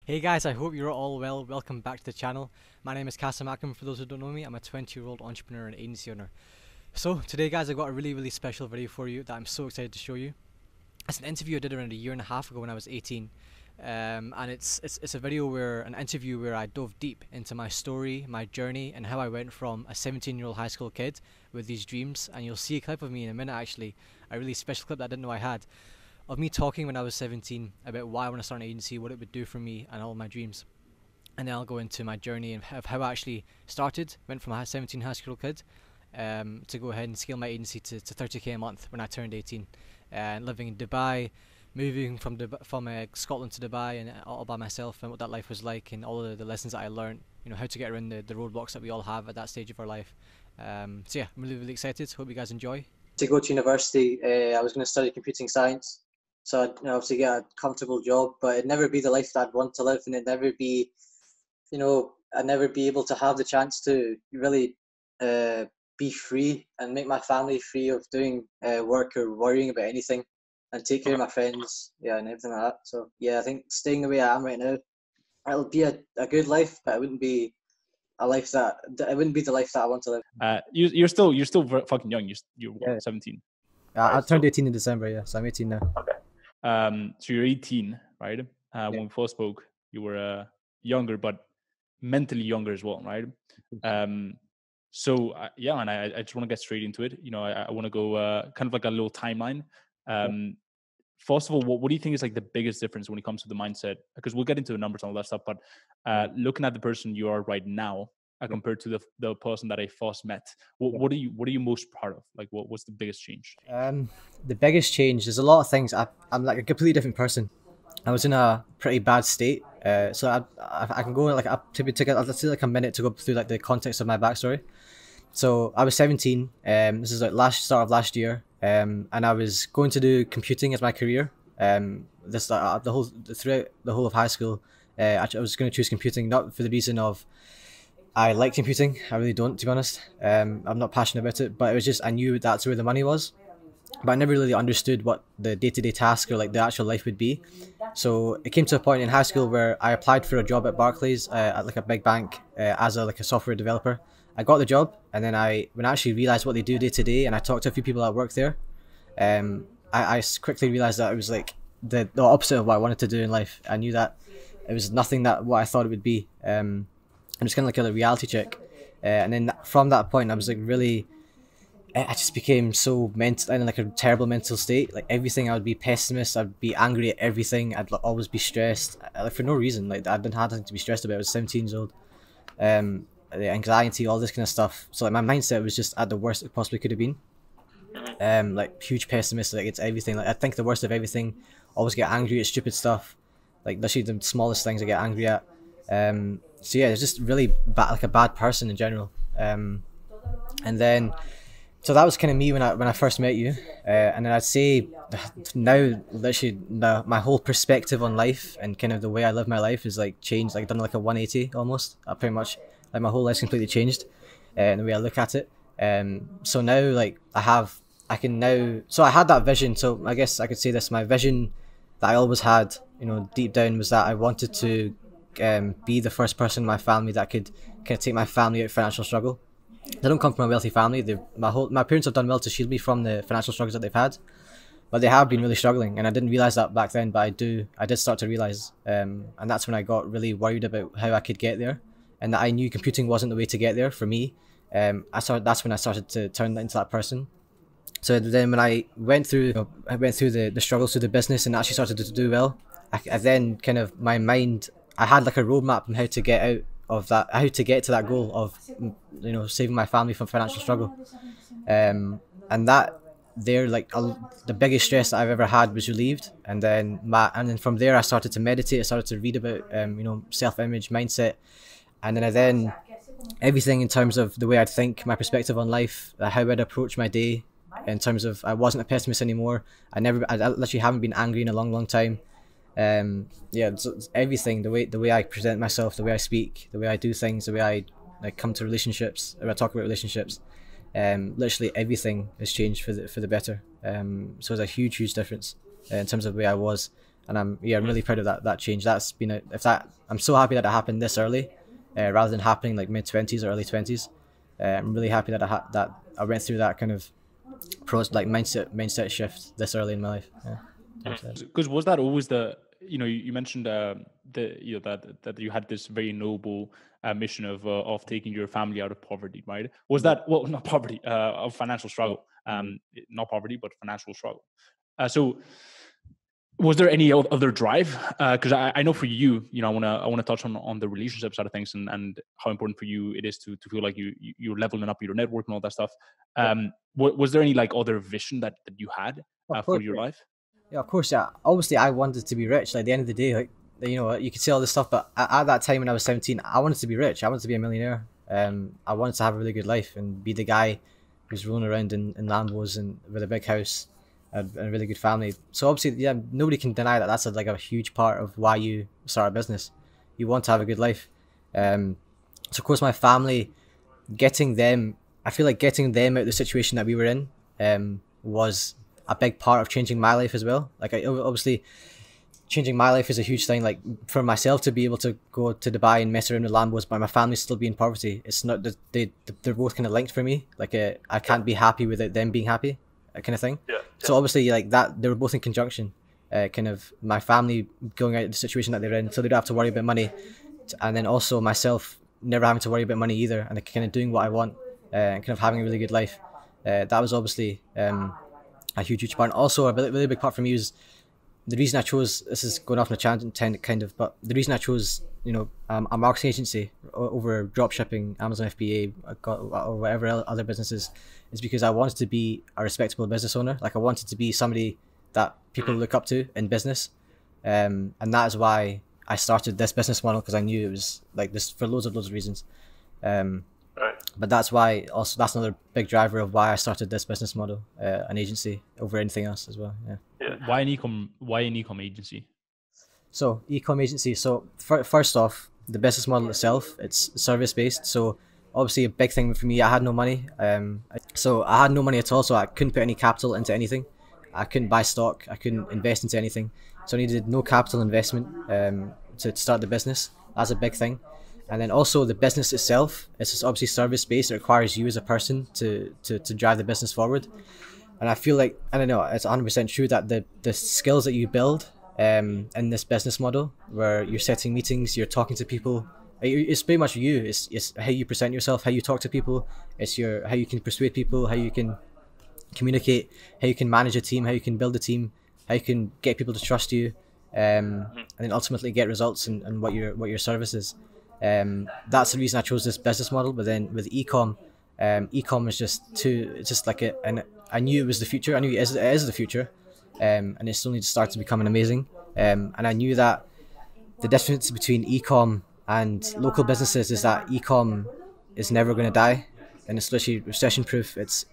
Hey guys, I hope you're all well. Welcome back to the channel. My name is Kasim Akram. For those who don't know me, I'm a 20-year-old entrepreneur and agency owner. So today guys, I've got a really special video for you that I'm so excited to show you. It's an interview I did around a year and a half ago when I was 18. And it's a video an interview where I dove deep into my story, my journey, and how I went from a 17-year-old high school kid with these dreams. And you'll see a clip of me in a minute actually, a really special clip that I didn't know I had, of me talking when I was 17 about why I want to start an agency, what it would do for me, and all my dreams. And then I'll go into my journey and of how I actually started, went from a 17 high school kid to go ahead and scale my agency to 30k a month when I turned 18, and living in Dubai, moving from Scotland to Dubai and all by myself, and what that life was like, and all the lessons that I learned, you know, how to get around the roadblocks that we all have at that stage of our life. So yeah, I'm really excited. Hope you guys enjoy. To go to university, I was going to study computing science, so I'd obviously get a comfortable job, but it'd never be the life that I'd want to live, and it'd never be, I'd never be able to have the chance to really be free and make my family free of doing work or worrying about anything, and take care of my friends, yeah, and everything like that. So yeah, I think staying the way I am right now, it'll be a good life, but it wouldn't be a life that it wouldn't be the life that I want to live. You're still fucking young. You're Yeah. 17. I turned 18 in December, yeah, so I'm 18 now. So you're 18, right? When we first spoke, you were younger, but mentally younger as well, right? So yeah, and I just want to get straight into it. You know, I want to go kind of like a little timeline. First of all, what do you think is like the biggest difference when it comes to the mindset? Because we'll get into the numbers and all that stuff, but looking at the person you are right now compared to the person that I first met, what are you most proud of? Like, what's the biggest change? The biggest change, there's a lot of things. I'm like a completely different person. I was in a pretty bad state, so I can go like up to take let's say like a minute to go through like the context of my backstory. So I was 17. This is like start of last year. And I was going to do computing as my career. Throughout the whole of high school, I was going to choose computing, not for the reason of I like computing. I really don't, to be honest. I'm not passionate about it, but it was just I knew that's where the money was, but I never really understood what the day-to-day task or like the actual life would be. So it came to a point in high school where I applied for a job at Barclays at like a big bank as a software developer. I got the job, and then when I actually realized what they do day to day, and I talked to a few people that work there, I quickly realized that it was like the opposite of what I wanted to do in life. I knew that it was nothing that what I thought it would be. I'm just kind of like a reality check, and then from that point, I was like really. I just became so mental in like a terrible mental state. Like everything, I would be pessimist. I'd be angry at everything. I'd always be stressed, like for no reason. Like I didn't have anything to be stressed about. I was 17 years old. The anxiety, all this kind of stuff. So like my mindset was just at the worst it possibly could have been. Like huge pessimist. Like it's everything. Like I think the worst of everything. Always get angry at stupid stuff. Like literally the smallest things I get angry at. So yeah, it's just really like a bad person in general. And then. So that was kind of me when I first met you, and then I'd say now literally my whole perspective on life and kind of the way I live my life is like changed, like done like a 180 almost. Pretty much like my whole life's completely changed, and the way I look at it. So now like I had that vision. So I guess I could say this: my vision that I always had, you know, deep down was that I wanted to be the first person in my family that could kind of take my family out of financial struggle. I don't come from a wealthy family. My parents have done well to shield me from the financial struggles that they've had, but they have been really struggling, and I didn't realize that back then. But I did start to realize, and that's when I got really worried about how I could get there, and that I knew computing wasn't the way to get there for me. That's when I started to turn into that person. So then when I went through the struggles through the business and actually started to do well, I then kind of my mind, I had like a roadmap on how to get out of that, how to get to that goal of, you know, saving my family from financial struggle, and that there like the biggest stress that I've ever had was relieved, and then from there I started to meditate. I started to read about you know, self-image, mindset, and then everything in terms of the way I'd think, my perspective on life, how I'd approach my day, in terms of I wasn't a pessimist anymore. I literally haven't been angry in a long time. Yeah, so everything, the way I present myself, the way I speak, the way I do things, the way I like come to relationships, or I talk about relationships, literally everything has changed for the better. So it's a huge difference in terms of the way I was and I'm really proud of that change. That's been I'm so happy that it happened this early, rather than happening like mid-20s or early 20s. I'm really happy that I went through that kind of mindset shift this early in my life. Because was that always you mentioned that you had this very noble mission of taking your family out of poverty, right? Was that, well, not poverty, of financial struggle, not poverty, but financial struggle. So was there any other drive? Because I know for you, I want to touch on the relationship side of things and how important for you it is to feel like you're leveling up your network and all that stuff. Was there any like other vision that you had for your life? Yeah, of course. Yeah, obviously I wanted to be rich. Like, at the end of the day, like, you could say all this stuff, but at that time when I was 17, I wanted to be rich. I wanted to be a millionaire. I wanted to have a really good life and be the guy who's rolling around in Lambos and with a big house and a really good family. So obviously, yeah, nobody can deny that that's a huge part of why you start a business. You want to have a good life. So of course, my family, I feel like getting them out of the situation that we were in was a big part of changing my life as well. Like, obviously, changing my life is a huge thing. Like, for myself to be able to go to Dubai and mess around with Lambos, but my family still be in poverty. It's not that they're both kind of linked for me. Like, I can't be happy without them being happy, that kind of thing. Yeah. So obviously, like that, they were both in conjunction. Kind of my family going out of the situation that they're in, so they don't have to worry about money, and then also myself never having to worry about money either, and kind of doing what I want, and kind of having a really good life. That was obviously a huge part. And also, a really big part for me was the reason I chose. This is going off on a tangent, kind of, but the reason I chose, a marketing agency over dropshipping, Amazon FBA, or whatever other businesses, is because I wanted to be a respectable business owner. Like, I wanted to be somebody that people look up to in business, and that is why I started this business model, because I knew it was like this for loads of reasons. But that's why also that's another big driver of why I started this business model, an agency over anything else as well. Yeah. Why an e-com agency? So e-com agency. So first off, the business model itself, it's service based. So obviously a big thing for me, I had no money. So I had no money at all. So I couldn't put any capital into anything. I couldn't buy stock. I couldn't invest into anything. So I needed no capital investment to start the business. That's a big thing. And then also the business itself, it's just obviously service based. It requires you as a person to drive the business forward. And I feel like, I don't know, it's 100% true that the skills that you build in this business model, where you're setting meetings, you're talking to people, it's pretty much you. It's how you present yourself, how you talk to people. It's how you can persuade people, how you can communicate, how you can manage a team, how you can build a team, how you can get people to trust you, and then ultimately get results and what your service is. That's the reason I chose this business model. But then with e-com is just like and I knew it was the future. I knew it is the future, and it's only started becoming amazing. And I knew that the difference between e-com and local businesses is that e-com is never going to die, and it's literally recession proof. It's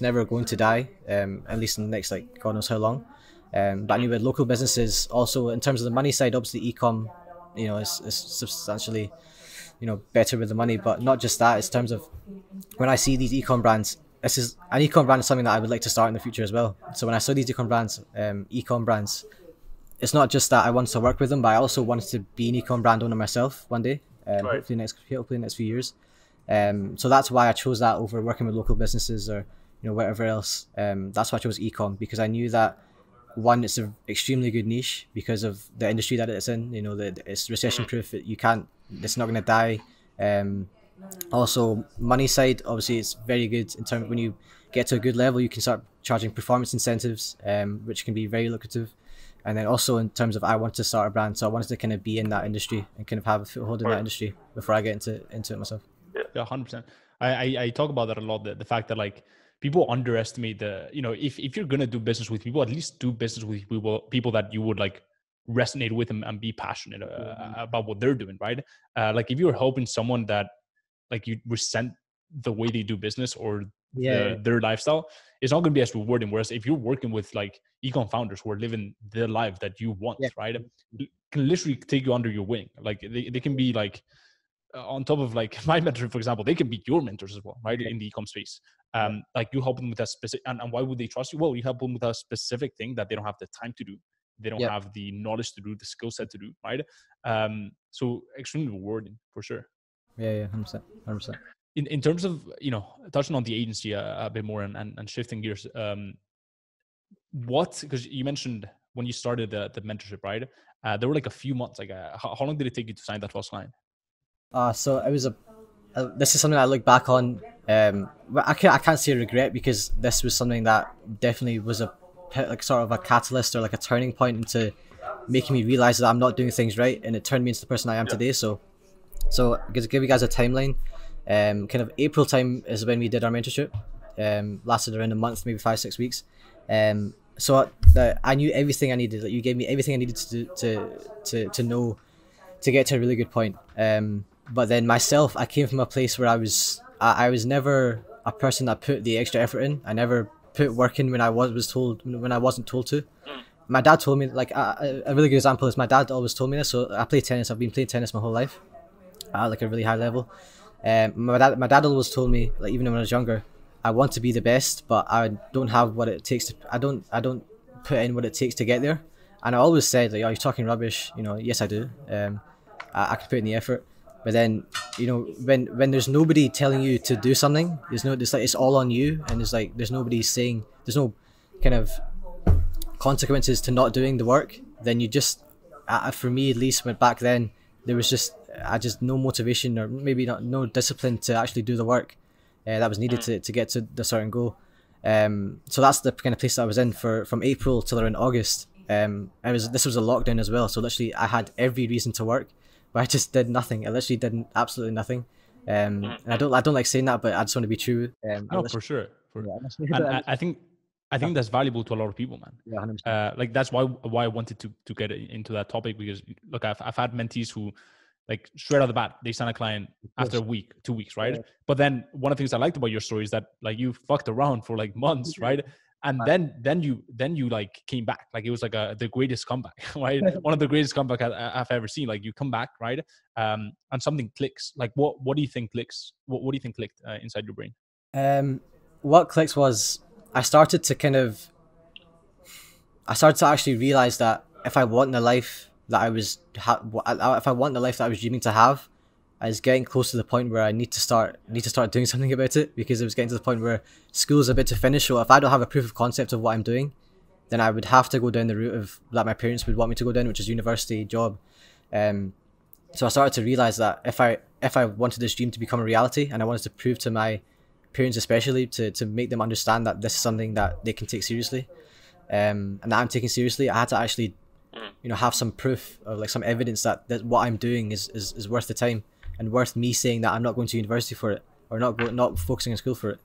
never going to die, at least in the next, like, God knows how long. But I knew with local businesses also, in terms of the money side, obviously e-com, is substantially, better with the money. But not just that, it's in terms of when I see these e-com brands, an e-com brand is something that I would like to start in the future as well. So when I saw these e-com brands, it's not just that I wanted to work with them, but I also wanted to be an e-com brand owner myself one day, hopefully next few years. So that's why I chose that over working with local businesses or whatever else. That's why I chose e-com, because I knew that, one, it's an extremely good niche because of the industry that it's in. That it's recession proof. It's not going to die. Also, money side, obviously, it's very good in terms when you get to a good level, you can start charging performance incentives, which can be very lucrative. And then also in terms of, I wanted to start a brand, so I wanted to kind of be in that industry and kind of have a foothold in that industry before I get into it myself. Yeah, 100%. I talk about that a lot. The fact that, like, people underestimate if you're gonna do business with people, at least do business with people that you would like resonate with them and be passionate about what they're doing, right? Like, if you're helping someone that, like, you resent the way they do business or their lifestyle, it's not going to be as rewarding. Whereas if you're working with, like, e-com founders who are living the life that you want, right, can literally take you under your wing. Like, they can be like, on top of, like, my mentor, for example, they can be your mentors as well, right? In the e-com space. Like, you help them with a specific, and why would they trust you? Well, you help them with a specific thing that they don't have the time to do. they don't have the knowledge to do, the skill set to do, right? So extremely rewarding for sure. Yeah, 100%. In terms of, you know, touching on the agency a bit more and shifting gears, because you mentioned when you started the mentorship, right? There were like a few months, like how long did it take you to sign that first client? So it was this is something I look back on. But I can't say regret, because this was something that definitely was like sort of a catalyst or like a turning point into making me realize that I'm not doing things right, and it turned me into the person I am today. So to give you guys a timeline, kind of April time is when we did our mentorship. Lasted around a month, maybe 5-6 weeks. So I knew everything I needed. Like, you gave me everything I needed to know to get to a really good point. But then myself, I came from a place where I was never a person that put the extra effort in. I never put work in when I wasn't told to. My dad told me, like, a really good example is my dad always told me this. So I play tennis. I've been playing tennis my whole life, at like a really high level. My dad always told me, like, even when I was younger, I want to be the best, but I don't have what it takes to. I don't put in what it takes to get there. And I always said, like, "Oh, you're talking rubbish." You know, yes, I do. I can put in the effort, but then, you know, when there's nobody telling you to do something, it's all on you, and there's nobody saying, there's no kind of consequences to not doing the work. Then you just, for me at least, back then, there was just no motivation, or maybe no discipline to actually do the work that was needed to get to the certain goal. So that's the kind of place that I was in from April till around August. This was a lockdown as well, so literally I had every reason to work, but I just did nothing. I literally did absolutely nothing. And I don't like saying that, but I just want to be true. No, for sure. And I think that's valuable to a lot of people, man. Yeah, 100%. Like, that's why I wanted to get into that topic, because look, I've had mentees who, like, straight out of the bat, they sign a client after a week, 2 weeks, right? Yeah. But then one of the things I liked about your story is that, like, you fucked around for like months, right? And then you like came back. Like, it was like the greatest comeback, right? One of the greatest comeback I've ever seen. Like, you come back, right? And something clicks. Like, what do you think clicks? What do you think clicked inside your brain? What clicks was I started to actually realize that if I want the life that if I want the life that I was dreaming to have, I was getting close to the point where I need to start doing something about it, because it was getting to the point where school's a bit to finish. So if I don't have a proof of concept of what I'm doing, then I would have to go down the route of that my parents would want me to go down, which is university, job. So I started to realize that if I wanted this dream to become a reality, and I wanted to prove to my parents especially to make them understand that this is something that they can take seriously, and that I'm taking seriously, I had to actually, you know, have some proof, or like some evidence that what I'm doing is worth the time, and worth me saying that I'm not going to university for it, or not focusing on school for it.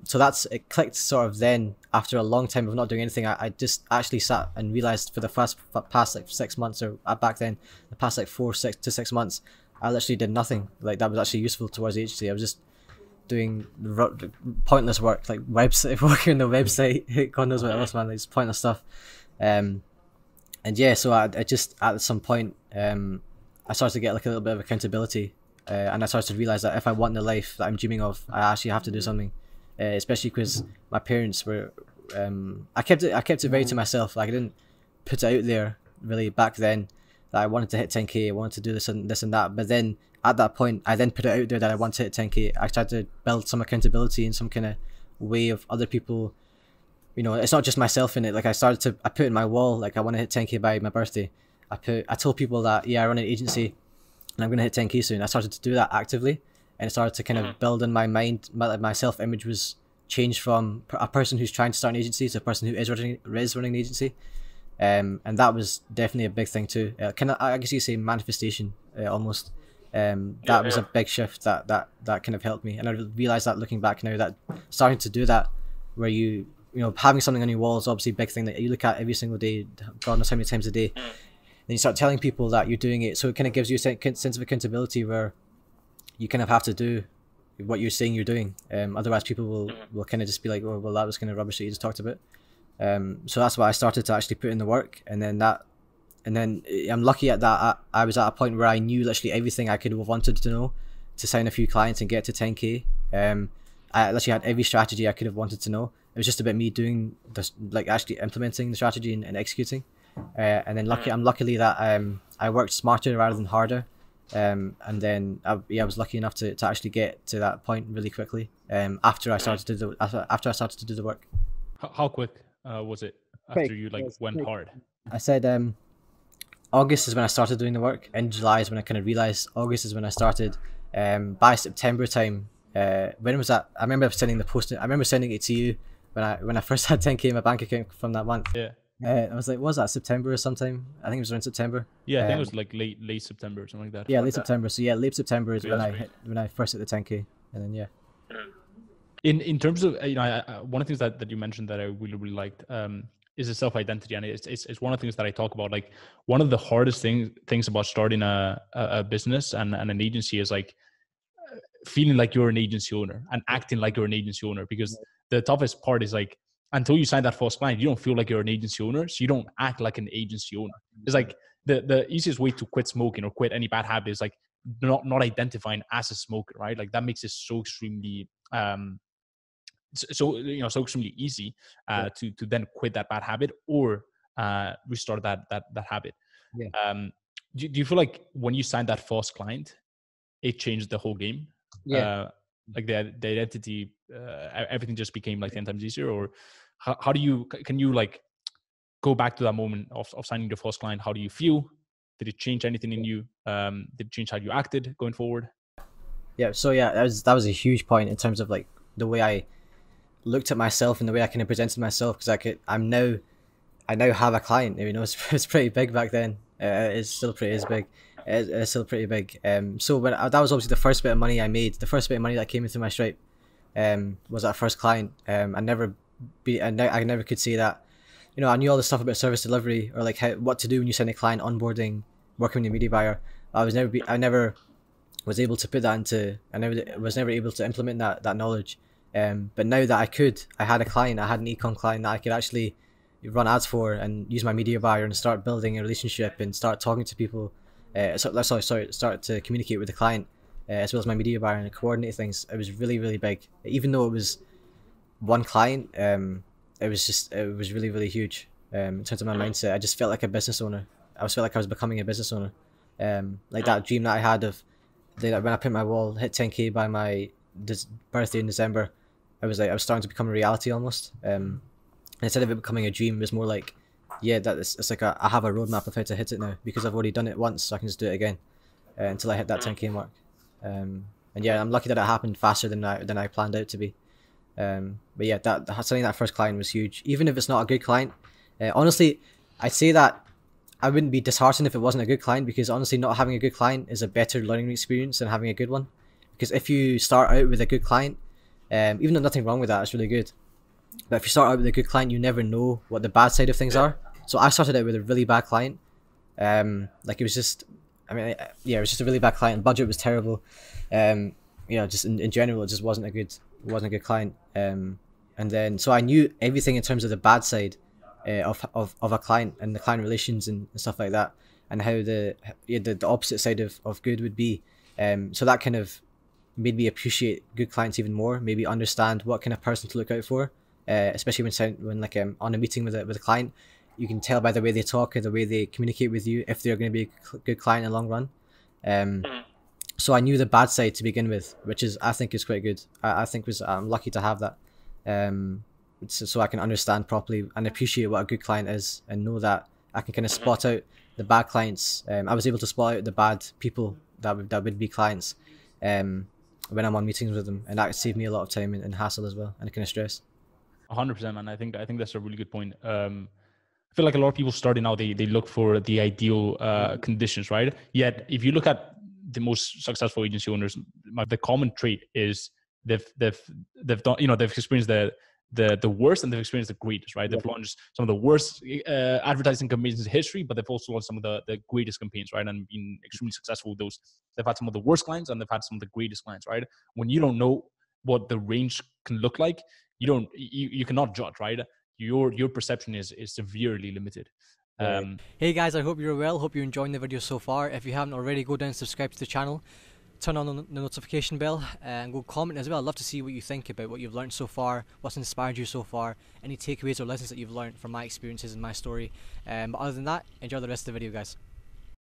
So it clicked sort of then, after a long time of not doing anything. I just actually sat and realized for the past like 6 months, or back then, the past like 6 to 6 months, I literally did nothing like that was actually useful towards the agency. I was just doing pointless work, like working on the website, God knows what else, man, like just pointless stuff. And yeah, so I just, at some point, I started to get like a little bit of accountability, and I started to realize that if I want the life that I'm dreaming of, I actually have to do something, especially because my parents were, I kept it very to myself. Like, I didn't put it out there really back then that I wanted to hit 10k, I wanted to do this and that. But then at that point, I then put it out there that I want to hit 10k. I tried to build some accountability and some kind of way of other people. You know, it's not just myself in it. Like, I put in my wall, like, I want to hit 10k by my birthday. I told people that, yeah, I run an agency and I'm going to hit 10k soon. I started to do that actively, and it started to kind of build in my mind. My self-image was changed from a person who's trying to start an agency to a person who is running an agency. And that was definitely a big thing too. Kind of, I guess you could say manifestation, almost. That was a big shift that kind of helped me. And I realized that looking back now, that starting to do that, where you know, having something on your wall is obviously a big thing that you look at every single day, God knows how many times a day. Then you start telling people that you're doing it, so it kind of gives you a sense of accountability, where you kind of have to do what you're saying you're doing. Otherwise people will kind of just be like, oh, well, that was kind of rubbish that you just talked about. So that's why I started to actually put in the work, and then I'm lucky at that. I was at a point where I knew literally everything I could have wanted to know to sign a few clients and get to 10k. I literally had every strategy I could have wanted to know. It was just about me doing this, like actually implementing the strategy and executing. And then luckily that I worked smarter rather than harder. And then I was lucky enough to actually get to that point really quickly. After I started to do the work. How quick was it after you like went hard? I said August is when I started doing the work. In July is when I kind of realized. August is when I started. By September time, when was that? I remember sending the post. I remember sending it to you when I first had 10k in my bank account from that month. Yeah. I was like, what was that, September or sometime? I think it was around September. Yeah, I think it was like late September or something like that. Yeah, late September. So yeah, late September is when I first hit the 10k, and then yeah. In terms of one of the things that you mentioned that I really liked is the self identity, and it's one of the things that I talk about. Like one of the hardest things about starting a business and an agency is like feeling like you're an agency owner and acting like you're an agency owner, because the toughest part is like until you sign that first client, you don't feel like you're an agency owner, so you don't act like an agency owner. It's like the easiest way to quit smoking or quit any bad habit is like not identifying as a smoker, right? Like that makes it so extremely so extremely easy to then quit that bad habit or restart that habit. Yeah. Do you feel like when you signed that first client, it changed the whole game? Yeah. Like the identity, everything just became like 10 times easier? Or how do you, can you like go back to that moment of signing your first client? How do you feel? Did it change anything in you? Did it change how you acted going forward? Yeah, so yeah, that was a huge point in terms of like the way I looked at myself and the way I kind of presented myself, because I now have a client. You know, it's pretty big back then. It's still pretty big. It's still pretty big. So when that was obviously the first bit of money I made. The first bit of money that came into my Stripe was that first client. I never could say that. You know, I knew all the stuff about service delivery or like what to do when you send a client, onboarding, working with a media buyer. I never was able to put that into. I was never able to implement that knowledge. But now that I had a client, I had an ecom client that I could actually run ads for and use my media buyer and start building a relationship and start talking to people. Start to communicate with the client as well as my media buyer and coordinate things. It was really, really big. Even though it was one client, it was really, really huge in terms of my mindset. I just felt like a business owner. I felt like I was becoming a business owner. Like that dream that I had of when I put my wall, hit 10k by my birthday in December, I was starting to become a reality almost. Instead of it becoming a dream, it was more like, yeah, it's like I have a roadmap of how to hit it now, because I've already done it once, so I can just do it again until I hit that 10k mark. And yeah, I'm lucky that it happened faster than I planned out to be. But yeah, signing that first client was huge. Even if it's not a good client, honestly, I'd say that I wouldn't be disheartened if it wasn't a good client, because honestly, not having a good client is a better learning experience than having a good one. Because if you start out with a good client, even though nothing wrong with that, it's really good. But if you start out with a good client, you never know what the bad side of things are. So I started out with a really bad client. Like it was just, it was just a really bad client. The budget was terrible. Just in general, it just wasn't a good client. And then so I knew everything in terms of the bad side of a client and the client relations and stuff like that, and how the opposite side of good would be. So that kind of made me appreciate good clients even more. Maybe understand what kind of person to look out for, especially when on a meeting with a client, you can tell by the way they talk and the way they communicate with you if they're going to be a good client in the long run. So I knew the bad side to begin with, which I think is quite good. I'm lucky to have that. So I can understand properly and appreciate what a good client is, and know that I can kind of spot out the bad clients. I was able to spot out the bad people that would be clients when I'm on meetings with them, and that saved me a lot of time and hassle as well, and kind of stress. 100%, man. I think that's a really good point. I feel like a lot of people starting out, they look for the ideal conditions, right? Yet, if you look at the most successful agency owners, the common trait is they've done, they've experienced the worst and they've experienced the greatest, right? They've launched some of the worst advertising campaigns in history, but they've also launched some of the greatest campaigns, right? And been extremely successful with those. They've had some of the worst clients and they've had some of the greatest clients, right? When you don't know what the range can look like, you cannot judge, right? Your perception is severely limited. Hey guys, I hope you're well. Hope you're enjoying the video so far. If you haven't already, go down and subscribe to the channel. turn on the notification bell and go comment as well. I'd love to see what you think about what you've learned so far, what's inspired you so far, any takeaways or lessons that you've learned from my experiences and my story. But other than that, enjoy the rest of the video, guys.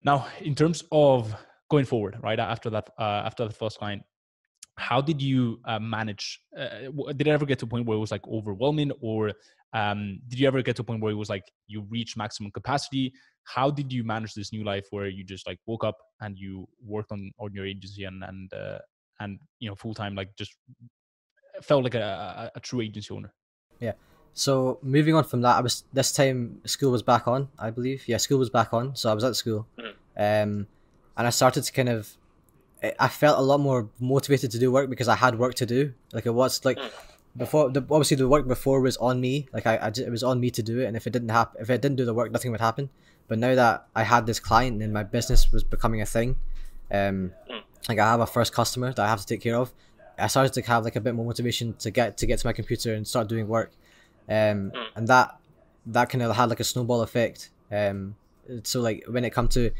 Now, in terms of going forward, right after the first client, how did you manage? Did it ever get to a point where it was like overwhelming, or did you ever get to a point where it was like you reached maximum capacity? How did you manage this new life where you just like woke up and you worked on your agency and you know, full time, like just felt like a true agency owner? Yeah. So moving on from that, this time school was back on, I believe. Yeah, school was back on. So I was at school, and I started to I felt a lot more motivated to do work because I had work to do. Like it was like before, obviously the work before was on me. Like it was on me to do it, and if it didn't happen, if I didn't do the work, nothing would happen. But now that I had this client and my business was becoming a thing, like I have a first customer that I have to take care of, I started to have like a bit more motivation to get to my computer and start doing work, and that kind of had like a snowball effect. So like when it come to,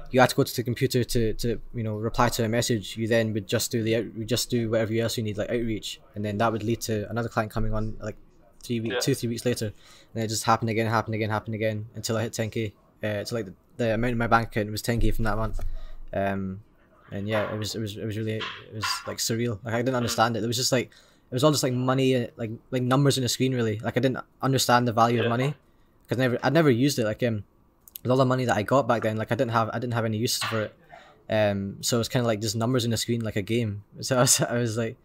you had to go to the computer to you know, reply to a message, you then would just do whatever else you need, like outreach, and then that would lead to another client coming on like 3 weeks later, and it just happened again until I hit 10k. So like the amount in my bank account was 10k from that month, and yeah, it was like surreal. Like I didn't understand it. It was just like, it was all just like money, like numbers on a screen really. Like I didn't understand the value of money because I'd never used it. Like with all the money that I got back then, like I didn't have any use for it. So it was kind of like just numbers on the screen, like a game. So I was like,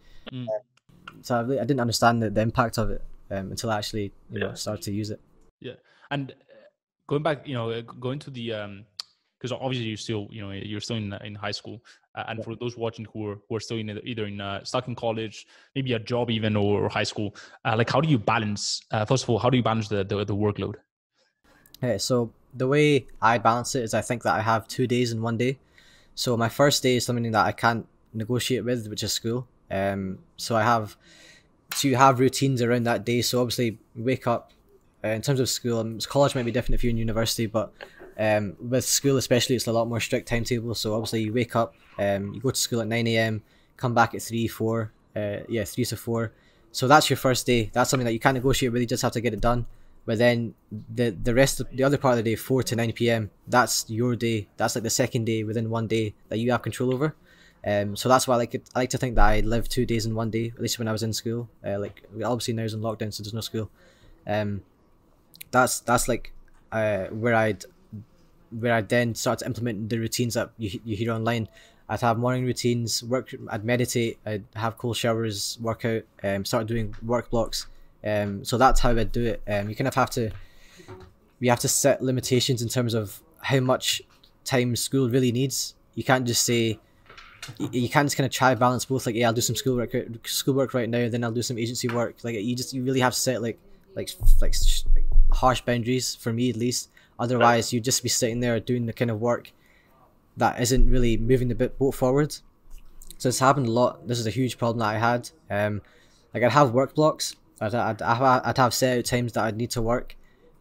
so I didn't understand the impact of it until I actually started to use it. Yeah, and going back, going to the because obviously you're still in high school, and for those watching who are still stuck in college, maybe a job even, or high school, like how do you balance? First of all, how do you balance the workload? So the way I balance it is I think that I have 2 days in one day. So my first day is something that I can't negotiate with, which is school. So you have routines around that day. So obviously wake up. In terms of school, college might be different if you're in university, but with school especially, it's a lot more strict timetable. So obviously you wake up, you go to school at 9 a.m, come back at 3 to 4. So that's your first day. That's something that you can't negotiate with. You just have to get it done. But then the rest of the other part of the day, 4 to 9 p.m, that's your day. That's like the second day within one day that you have control over. So that's why I like to think that I live 2 days in one day, at least when I was in school. Like obviously now it's in lockdown, so there's no school. That's like where I'd then start to implement the routines that you hear online. I'd have morning routines, I'd meditate, I'd have cold showers, work out, start doing work blocks. So that's how I'd do it. You kind of have to set limitations in terms of how much time school really needs. You can't just say, you can't just kind of try balance both. Like, yeah, I'll do some schoolwork right now, then I'll do some agency work. Like you really have to set like harsh boundaries, for me at least. Otherwise you'd just be sitting there doing the kind of work that isn't really moving the boat forward. So it's happened a lot. This is a huge problem that I had. Like I'd have work blocks. I'd have set out times that I'd need to work,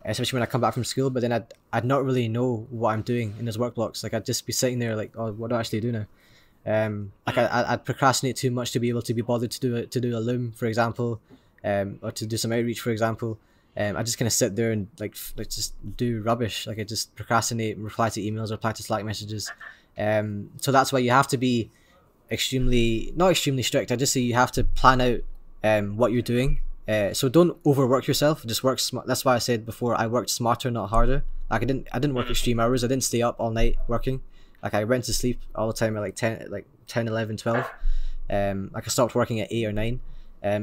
especially when I come back from school, but then I'd not really know what I'm doing in those work blocks. Like I'd just be sitting there like, oh, what do I actually do now? Like I'd procrastinate too much to be able to be bothered to do a loom, for example, or to do some outreach, for example. I just kind of sit there and like just do rubbish. Like I just procrastinate, reply to emails, reply to Slack messages. So that's why you have to be not extremely strict. I just say you have to plan out what you're doing. So don't overwork yourself. Just work smart. That's why I said before, I worked smarter, not harder. Like I didn't work extreme hours. I didn't stay up all night working. Like I went to sleep all the time at like 10, 11, 12. Like I stopped working at 8 or 9.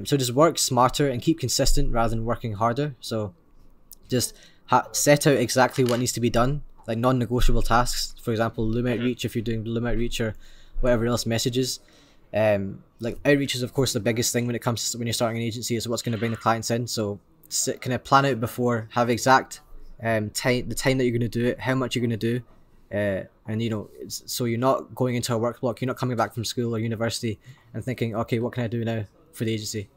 So just work smarter and keep consistent rather than working harder. So just set out exactly what needs to be done, like non-negotiable tasks. For example, loom outreach, if you're doing loom outreach or whatever else, messages. Like outreach is of course the biggest thing when it comes to when you're starting an agency, is what's going to bring the clients in. So kind of plan out before, have exact the time that you're going to do it, how much you're going to do, and so you're not going into a work block, you're not coming back from school or university and thinking, okay, what can I do now for the agency?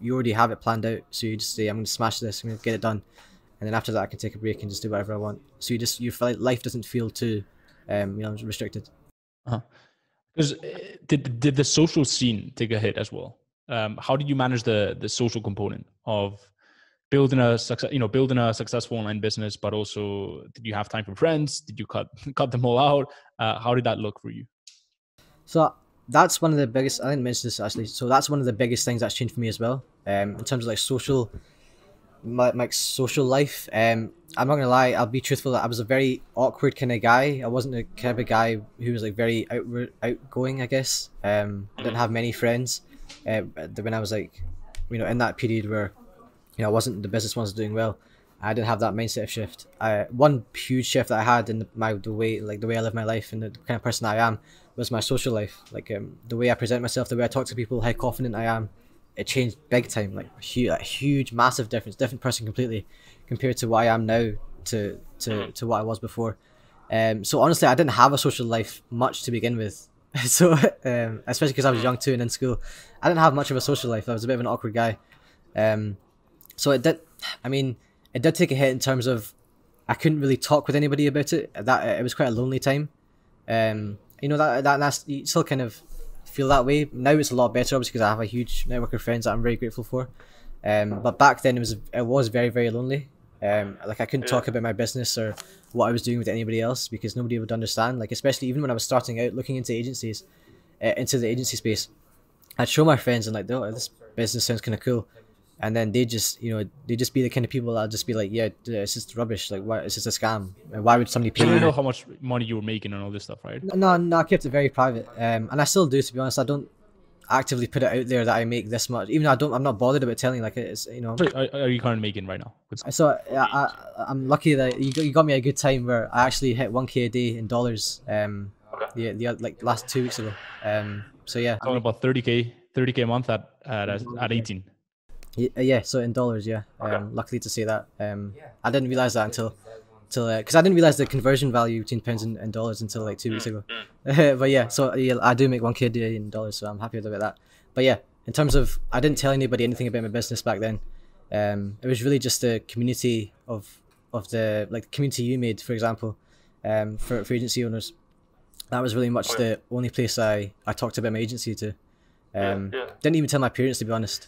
You already have it planned out, so you just say, I'm going to smash this, I'm going to get it done, and then after that I can take a break and just do whatever I want. So you feel like life doesn't feel too restricted. Because did the social scene take a hit as well? How did you manage the social component of building a successful online business, but also did you have time for friends? Did you cut them all out? How did that look for you? So that's one of the biggest. I didn't mention this actually. So that's one of the biggest things that's changed for me as well. In terms of like my social life. I'm not gonna lie. I'll be truthful. I was a very awkward kind of guy. I wasn't the kind of a guy who was like very outgoing. I guess. I didn't have many friends. When I was like, in that period where, I wasn't the business ones doing well. I didn't have that mindset shift. One huge shift that I had in the way I live my life and the kind of person I am was my social life. Like the way I present myself, the way I talk to people, how confident I am. It changed big time. Like huge, massive difference. Different person completely compared to what I am now to what I was before. So honestly, I didn't have a social life much to begin with. So especially because I was young too and in school, I didn't have much of a social life. I was a bit of an awkward guy. So it did. I mean, it did take a hit in terms of I couldn't really talk with anybody about it. That it was quite a lonely time. That's you still kind of feel that way. Now it's a lot better, obviously, because I have a huge network of friends that I'm very grateful for. But back then it was very, very lonely. Like I couldn't talk about my business or what I was doing with anybody else because nobody would understand. Like especially even when I was starting out looking into agencies, into the agency space, I'd show my friends and like, oh, this business sounds kind of cool. And then they just be the kind of people that'll just be like, yeah, it's just rubbish. Like, why? It's just a scam. Why would somebody pay? You don't know how much money you were making and all this stuff, right? No, I kept it very private. And I still do, to be honest. I don't actively put it out there that I make this much. Even though I'm not bothered about telling. Like, it's Are you currently making right now? So I'm lucky that you got me a good time where I actually hit 1K a day in dollars. The like last 2 weeks ago. So yeah. Talking about 30K a month at 18. Yeah, so in dollars, yeah. Luckily to say that. I didn't realize that until because I didn't realize the conversion value between pounds and dollars until like 2 weeks ago. But yeah, so yeah, I do make 1K a day in dollars, so I'm happy about that. But yeah, in terms of, I didn't tell anybody anything about my business back then. It was really just the community of the like community you made, for example, for agency owners. That was really much the only place I talked about my agency to. Didn't even tell my parents, to be honest.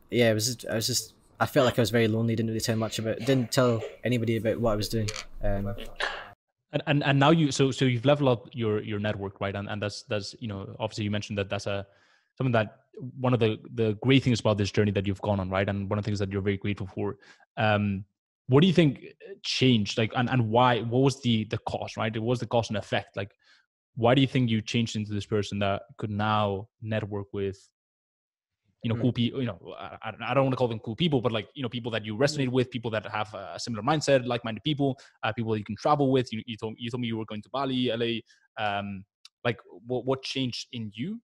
Yeah, I felt like I was very lonely. Didn't didn't tell anybody about what I was doing. And now so you've leveled up your network, right? And that's obviously you mentioned that that's something that one of the great things about this journey that you've gone on, right? And one of the things that you're very grateful for. What do you think changed? Like, and why? What was the cause, right? It was the cause and effect. Like, why do you think you changed into this person that could now network with? Cool people, I don't want to call them cool people, but like, people that you resonate with, people that have a similar mindset, like-minded people, people that you can travel with. You told me you were going to Bali, LA. Like what changed in you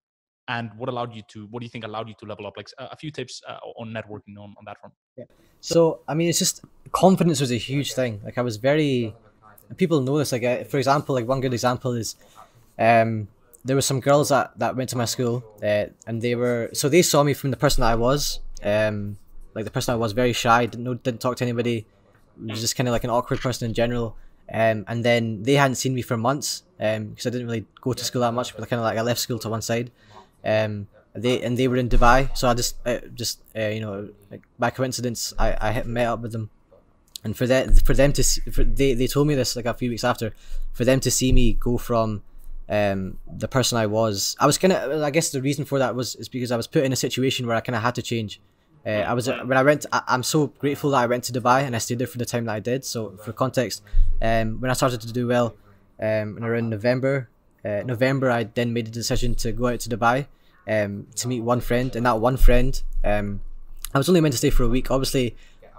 and what do you think allowed you to level up? Like a few tips on networking on that front. Yeah. So, I mean, it's just confidence was a huge thing. Like I was people know this, like for example, like one good example is, there were some girls that went to my school, and they saw me from the person that I was, like the person I was, very shy, didn't talk to anybody, was just kind of like an awkward person in general, and then they hadn't seen me for months, because I didn't really go to school that much, but kind of like I left school to one side, they were in Dubai, so I just like by coincidence I met up with them, and they told me this like a few weeks after, for them to see me go from the person I was I guess the reason for that is because I was put in a situation where I kind of had to change. I'm so grateful that I went to Dubai and I stayed there for the time that I did. So for context, when I started to do well, around November, I then made the decision to go out to Dubai, to meet one friend, and that one friend, I was only meant to stay for a week. Obviously,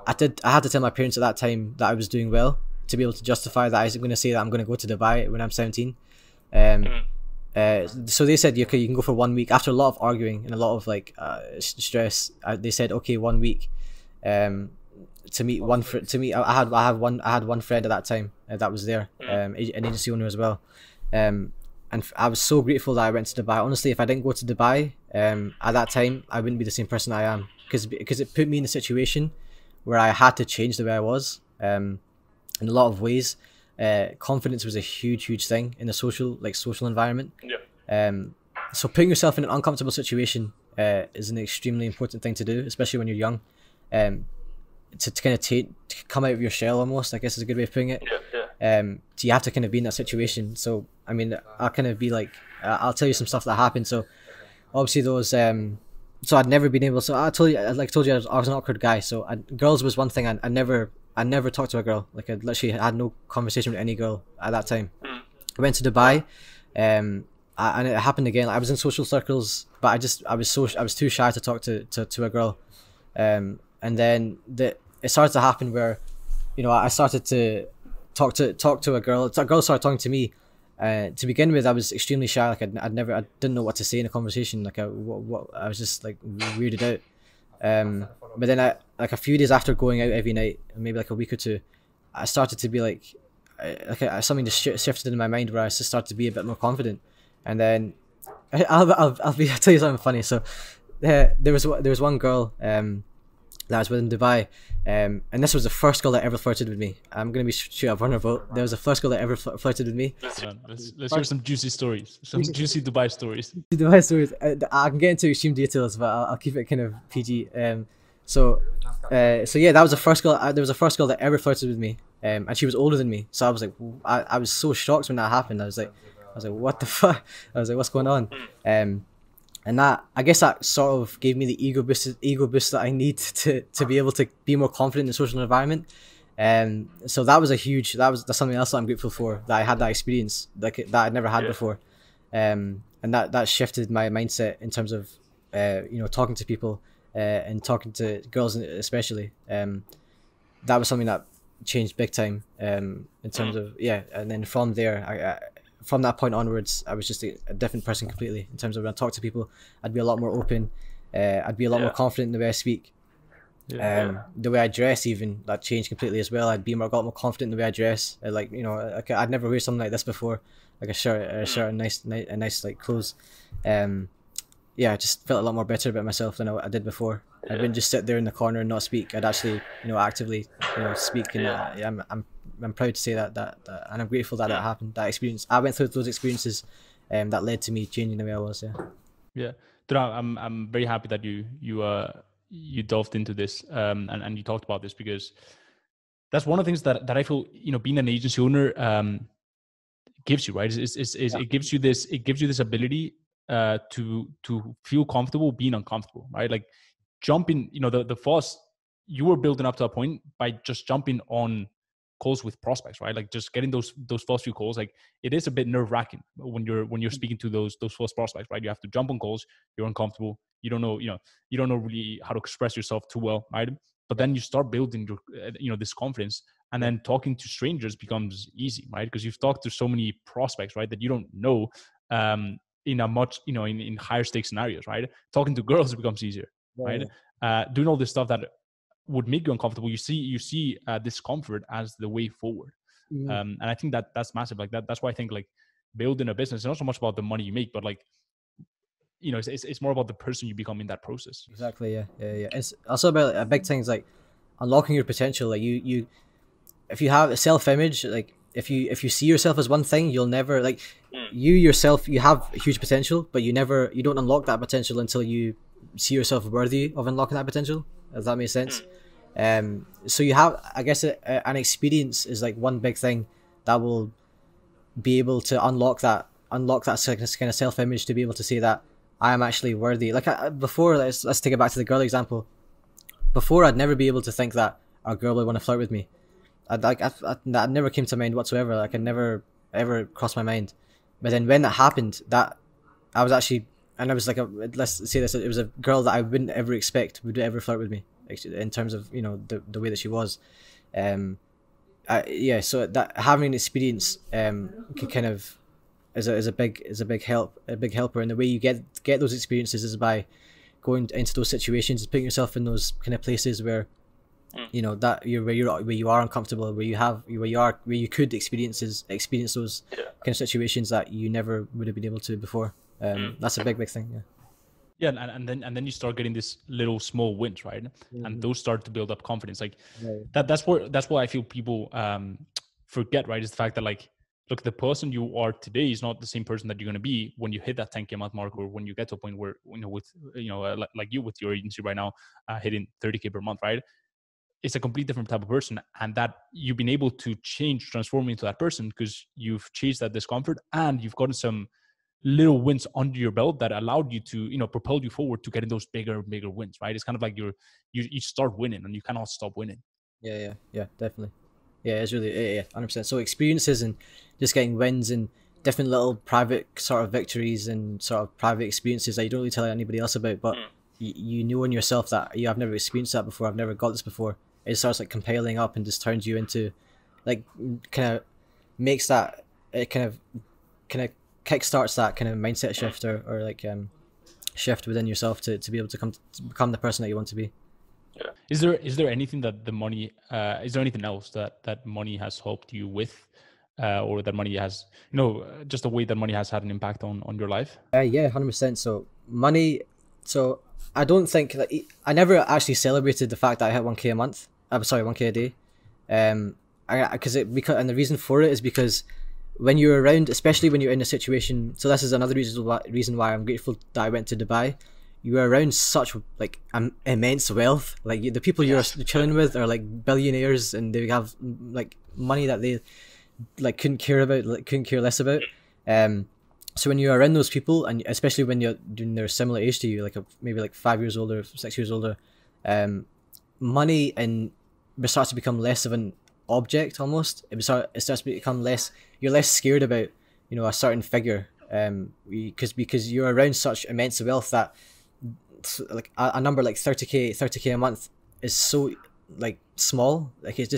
I had to tell my parents at that time that I was doing well to be able to justify that I was going to say that I'm going to go to Dubai when I'm 17. So they said, okay, you can go for 1 week. After a lot of arguing and a lot of like stress, they said, okay, 1 week, to meet I had one friend at that time that was there, an agency owner as well, and I was so grateful that I went to Dubai. Honestly, if I didn't go to Dubai at that time, I wouldn't be the same person I am, because it put me in a situation where I had to change the way I was, in a lot of ways. confidence was a huge thing in the social environment. Yeah. So putting yourself in an uncomfortable situation is an extremely important thing to do, especially when you're young. To kind of to come out of your shell, almost, I guess is a good way of putting it. So you have to kind of be in that situation. So I mean, I'll kind of be like, I'll tell you some stuff that happened. So obviously those, so I'd never been able. So I told you, I was an awkward guy. So girls was one thing. I never talked to a girl. Like I literally had no conversation with any girl at that time. I went to Dubai, and it happened again. Like, I was in social circles, but I was too shy to talk to a girl. And then it started to happen where, I started to talk to a girl. A girl started talking to me. To begin with, I was extremely shy. Like I didn't know what to say in a conversation. Like I was just like weirded out. But then like a few days after going out every night, maybe like a week or two, I started to be like something just shifted in my mind where I just started to be a bit more confident. And then I'll tell you something funny. So there was one girl that I was with in Dubai, and this was the first girl that ever flirted with me. I'm gonna be straight up vulnerable. There was the first girl that ever flirted with me. Let's hear some juicy stories, some juicy Dubai stories. Dubai stories. I can get into extreme details, but I'll keep it kind of PG. So yeah, that was the first girl. There was the first girl that ever flirted with me, and she was older than me. So I was like, I was so shocked when that happened. I was like, what the fuck? I was like, what's going on? And that, I guess that sort of gave me the ego boost that I need to be able to be more confident in the social environment. So that was that's something else that I'm grateful for, that I had that experience that I'd never had before. And that shifted my mindset in terms of, talking to people, and talking to girls especially. That was something that changed big time, in terms of, and then from there, from that point onwards, I was just a different person completely. In terms of when I talk to people, I'd be a lot more open. I'd be a lot more confident in the way I speak. The way I dress, even, that changed completely as well. I'd be a lot more confident in the way I dress. I'd never wear something like this before, like a shirt, and nice like clothes. I just felt a lot more better about myself than I did before. I wouldn't just sit there in the corner and not speak. I'd actually, actively, speak. And I'm proud to say that, and I'm grateful that happened. That experience, I went through those experiences, that led to me changing the way I was. Yeah. Dude, I'm very happy that you delved into this, and you talked about this, because that's one of the things that I feel, being an agency owner gives you, right? It gives you this ability to feel comfortable being uncomfortable, right? Like jumping, the first, you were building up to a point by just jumping on calls with prospects, right? Like just getting those first few calls, like it is a bit nerve-wracking when you're speaking to those first prospects, right? You have to jump on calls, you're uncomfortable, you don't know really how to express yourself too well, right? But then you start building your this confidence, and then talking to strangers becomes easy, right? Because you've talked to so many prospects, right, that you don't know, in a much, in higher stakes scenarios, right? Talking to girls becomes easier, right? Doing all this stuff that would make you uncomfortable, you see discomfort as the way forward. And I think that's massive. Like that's why I think, like, building a business is not so much about the money you make, but like, it's more about the person you become in that process. Exactly. Yeah. It's also about, a big thing is like unlocking your potential. Like you if you have a self-image, like if you see yourself as one thing, you'll never, like, you yourself, you have huge potential, but you don't unlock that potential until you see yourself worthy of unlocking that potential. Does that make sense? So you have, I guess, an experience is like one big thing that will be able to unlock that kind of self-image, to be able to say that I am actually worthy. Like before, let's take it back to the girl example. Before, I'd never be able to think that a girl would want to flirt with me. That never came to mind whatsoever. Like, it never ever crossed my mind. But then when that happened, that I was actually, and I was like, let's say this, it was a girl that I wouldn't ever expect would ever flirt with me, in terms of, the way that she was. So that having an experience can kind of is a big helper. And the way you get those experiences is by going into those situations, putting yourself in those kind of places where that where you are uncomfortable, where you could experience those kind of situations that you never would have been able to before. That's a big thing. And then you start getting this little small wins, right? And those start to build up confidence. Like that's what I feel people forget, right, is the fact that like, look, the person you are today is not the same person that you're going to be when you hit that 10K a month mark, or when you get to a point where, with, like you with your agency right now, hitting 30K per month, right? It's a complete different type of person, and that you've been able to transform into that person because you've chased that discomfort and you've gotten some little wins under your belt that allowed you to, propel you forward to getting those bigger wins, right? It's kind of like you start winning and you cannot stop winning. Yeah, definitely. Yeah, it's really, 100%. So experiences and just getting wins and different little private sort of victories and sort of private experiences that you don't really tell anybody else about, but you know in yourself that, I've never experienced that before, I've never got this before. It starts like compiling up and just turns you into, like, kind of makes that, it kind of kickstarts that kind of mindset shift or like shift within yourself to be able to become the person that you want to be. Yeah. Is there anything that the money is there anything else that money has helped you with, or that money has, just the way that money has had an impact on your life? Yeah, 100%. So money, so I don't think that I never actually celebrated the fact that I hit 1K a month. I'm sorry, 1K a day. And the reason for it is because when you're around, especially when you're in a situation, so this is another reason why I'm grateful that I went to Dubai. You are around such like immense wealth. Like the people you're chilling with are like billionaires, and they have like money that they like couldn't care less about. So when you're around those people, and especially when they're similar age to you, like maybe like 5 years older, 6 years older, money and starts to become less of an object almost. It starts to become less. You're less scared about a certain figure, because you're around such immense wealth that like a number like 30k a month is so like small. Like it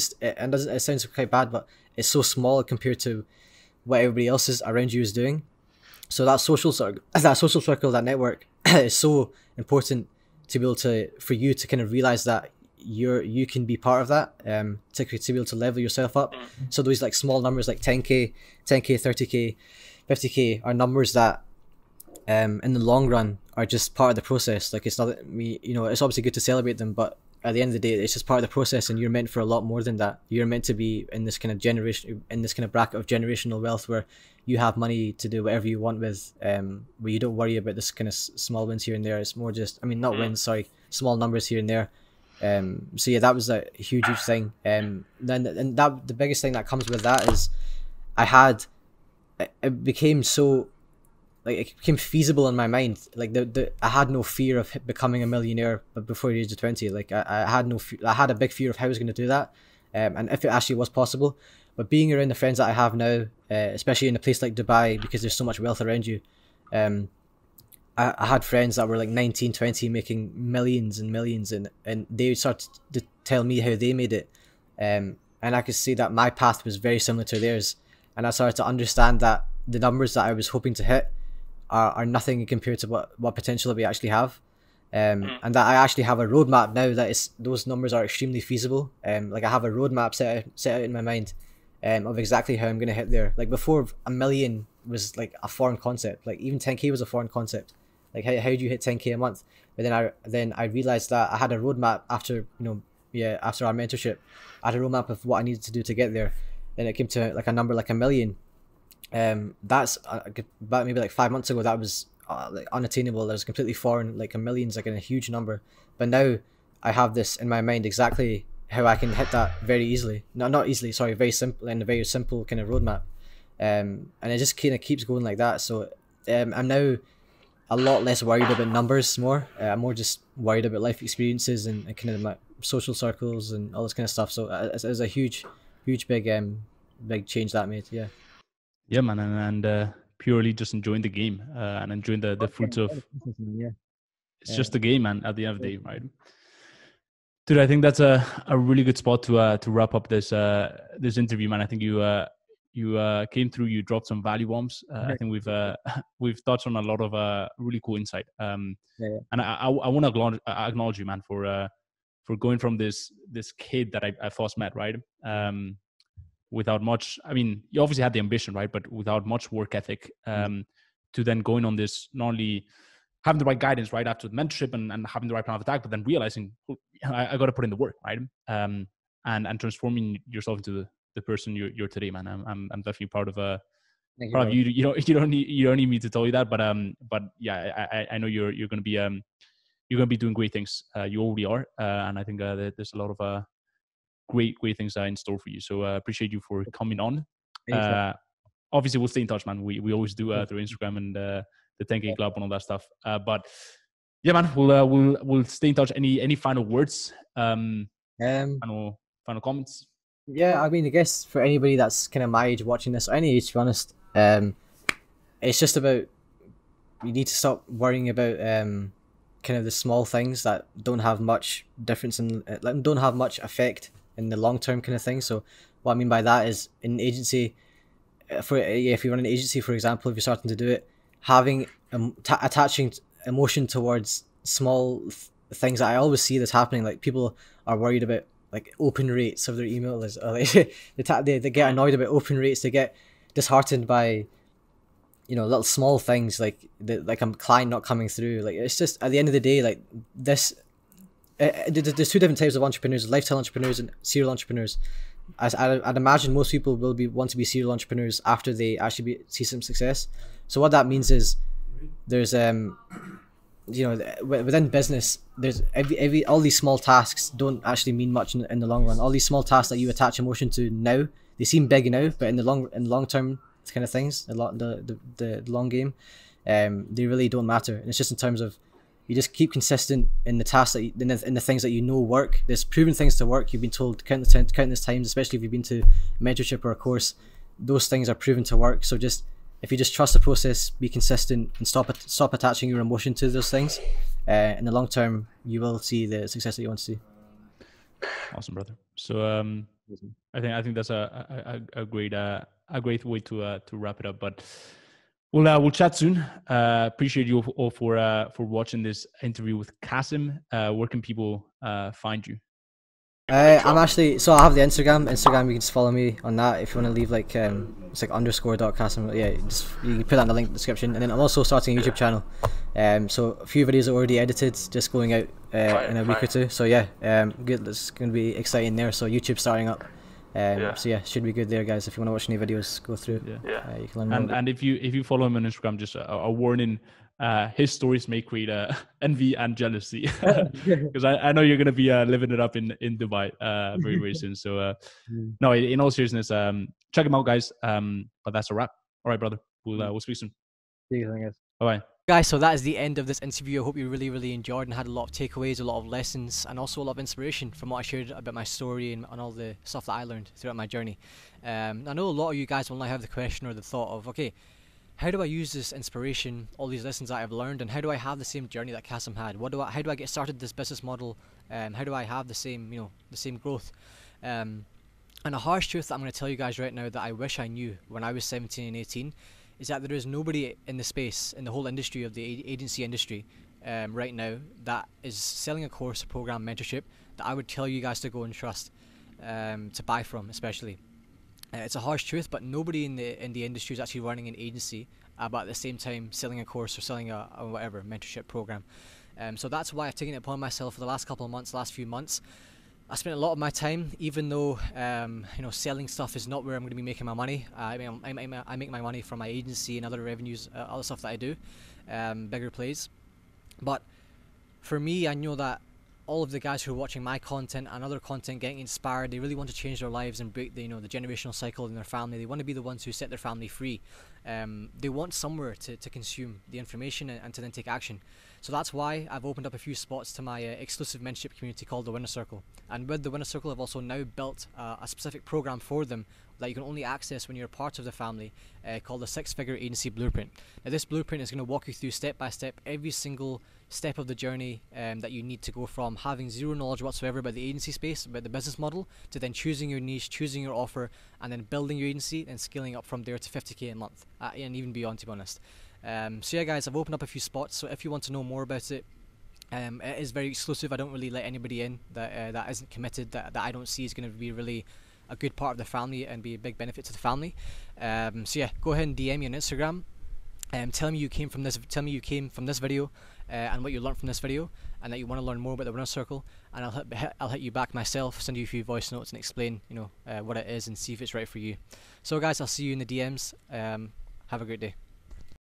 sounds quite bad, but it's so small compared to what everybody else is around you is doing. So that social circle, that network is so important to be able for you to kind of realize that you can be part of that, to be able to level yourself up. So those like small numbers like 10k, 30k, 50k are numbers that in the long run are just part of the process. Like it's not it's obviously good to celebrate them, but at the end of the day, it's just part of the process, and you're meant for a lot more than that. You're meant to be in this kind of bracket of generational wealth where you have money to do whatever you want with, where you don't worry about this kind of small wins here and there. It's more just, not wins, sorry, small numbers here and there. So yeah, that was a huge thing. The biggest thing that comes with that is it became so, like, it became feasible in my mind. Like I had no fear of becoming a millionaire, but before the age of 20, like I had a big fear of how I was going to do that, and if it actually was possible. But being around the friends that I have now, especially in a place like Dubai, because there's so much wealth around you, I had friends that were like 19, 20 making millions and millions, and they started to tell me how they made it, and I could see that my path was very similar to theirs, and I started to understand that the numbers that I was hoping to hit are nothing compared to what potential we actually have, and that I actually have a roadmap now that those numbers are extremely feasible. Like I have a roadmap set out in my mind, of exactly how I'm going to hit there. Like before, a million was like a foreign concept. Like even 10k was a foreign concept. Like how do you hit 10k a month? But then I realized that I had a roadmap after our mentorship. I had a roadmap of what I needed to do to get there. Then it came to like a number like a million. That's about maybe like 5 months ago. That was like unattainable. That was completely foreign. Like a million's like a huge number. But now I have this in my mind exactly how I can hit that very easily. No, not easily. Sorry, very simple, and a very simple kind of roadmap. And it just kind of keeps going like that. So I'm now a lot less worried about numbers. I'm more just worried about life experiences and kind of my social circles and all this kind of stuff. So it was a huge big change that made. Yeah, man, and purely just enjoying the game, and enjoying the fruits of. It's just the game, man. At the end of the day, right? Dude, I think that's a really good spot to wrap up this interview, man. I think you came through. You dropped some value bombs. I think we've touched on a lot of really cool insight. And I want to acknowledge you, man, for going from this kid that I first met, right? Without much, I mean, you obviously had the ambition, right? But without much work ethic, to then going on this, not only having the right guidance right after the mentorship and having the right plan of attack, but then realizing I got to put in the work, right? And transforming yourself into the person you're today, man. I'm definitely proud of Thank you, proud of brother. you. You don't need me to tell you that, but yeah, I know you're gonna be doing great things. You already are, and I think there's a lot of great things in store for you. So appreciate you for coming on. Anytime. Obviously, we'll stay in touch, man. We always do Sure. through Instagram and the 10K Club and all that stuff. But yeah, man, we'll stay in touch. Any final words? Final comments? Yeah, I mean, I guess for anybody that's kind of my age watching this, or any age, to be honest, it's just about, you need to stop worrying about kind of the small things that don't have much difference in, like, don't have much effect in the long term kind of thing. So what I mean by that is, in agency, if you run an agency, for example, if you're starting to do it, having attaching emotion towards small things. I always see this happening. Like, people are worried about like open rates of their emails, or like they get annoyed about open rates. They get disheartened by, little small things, like like a client not coming through. Like, it's just, at the end of the day, like this, there's two different types of entrepreneurs: lifestyle entrepreneurs and serial entrepreneurs. As I'd imagine, most people will want to be serial entrepreneurs after they actually see some success. So what that means is, there's within business, there's every all these small tasks don't actually mean much in the long run. All these small tasks that you attach emotion to now, they seem big now, but in the long term kind of things, the long game, they really don't matter. And it's just in terms of, you just keep consistent in the tasks that in the things that work. There's proven things to work. You've been told countless times, especially if you've been to mentorship or a course. Those things are proven to work. So just, if you just trust the process, be consistent, and stop attaching your emotion to those things, in the long term, you will see the success that you want to see. Awesome, brother. So I think that's a great way to wrap it up. But we'll chat soon. Appreciate you all for watching this interview with Kasim. Where can people find you? I'm actually, so I have the Instagram. You can just follow me on that if you want to leave like it's like _Kasim. Yeah, you can put that in the link in the description. And then I'm also starting a YouTube channel. So a few videos are already edited, just going out in a week or two. So yeah, good. It's going to be exciting there. So YouTube's starting up. So yeah, should be good there, guys. If you want to watch any videos, go through. You can learn more. And if you follow him on Instagram, just a warning. His stories may create envy and jealousy, because I know you're gonna be living it up in Dubai very soon. So no, in all seriousness, check him out, guys. But that's a wrap. All right, brother. We'll speak soon. See you guys. Bye. Guys, so that is the end of this interview. I hope you really enjoyed and had a lot of takeaways, a lot of lessons, and also a lot of inspiration from what I shared about my story and all the stuff that I learned throughout my journey. I know a lot of you guys will now have the question or the thought of, okay, how do I use this inspiration, all these lessons that I've learned, and how do I have the same journey that Kasim had? How do I get started this business model? How do I have the same growth? And a harsh truth that I'm going to tell you guys right now that I wish I knew when I was 17 and 18 is that there is nobody in the space, in the whole industry of the agency industry right now, that is selling a course, a program, mentorship that I would tell you guys to go and trust, to buy from, especially. It's a harsh truth, but nobody in the industry is actually running an agency, but at the same time selling a course or selling a whatever mentorship program. So that's why I've taken it upon myself for the last few months. I spent a lot of my time, even though selling stuff is not where I'm going to be making my money. I make my money from my agency and other revenues, other stuff that I do, bigger plays. But for me, I know that all of the guys who are watching my content and other content, getting inspired, they really want to change their lives and break the generational cycle in their family. They want to be the ones who set their family free. They want somewhere to consume the information and to then take action. So that's why I've opened up a few spots to my exclusive mentorship community called the Winner Circle. And with the Winner Circle, I've also now built a specific program for them that you can only access when you're a part of the family, called the 6-Figure Agency Blueprint. Now this blueprint is going to walk you through step by step every single step of the journey that you need to go from having zero knowledge whatsoever about the agency space, about the business model, to then choosing your niche, choosing your offer, and then building your agency and scaling up from there to 50k a month, and even beyond, to be honest. So yeah, guys, I've opened up a few spots, so if you want to know more about it, it is very exclusive. I don't really let anybody in that isn't committed, that I don't see is going to be really a good part of the family and be a big benefit to the family. So yeah, go ahead and DM me on Instagram. Tell me you came from this. Tell me you came from this video, and what you learned from this video, and that you want to learn more about the Winner Circle. And I'll hit you back myself, send you a few voice notes, and explain what it is and see if it's right for you. So guys, I'll see you in the DMs. Have a great day.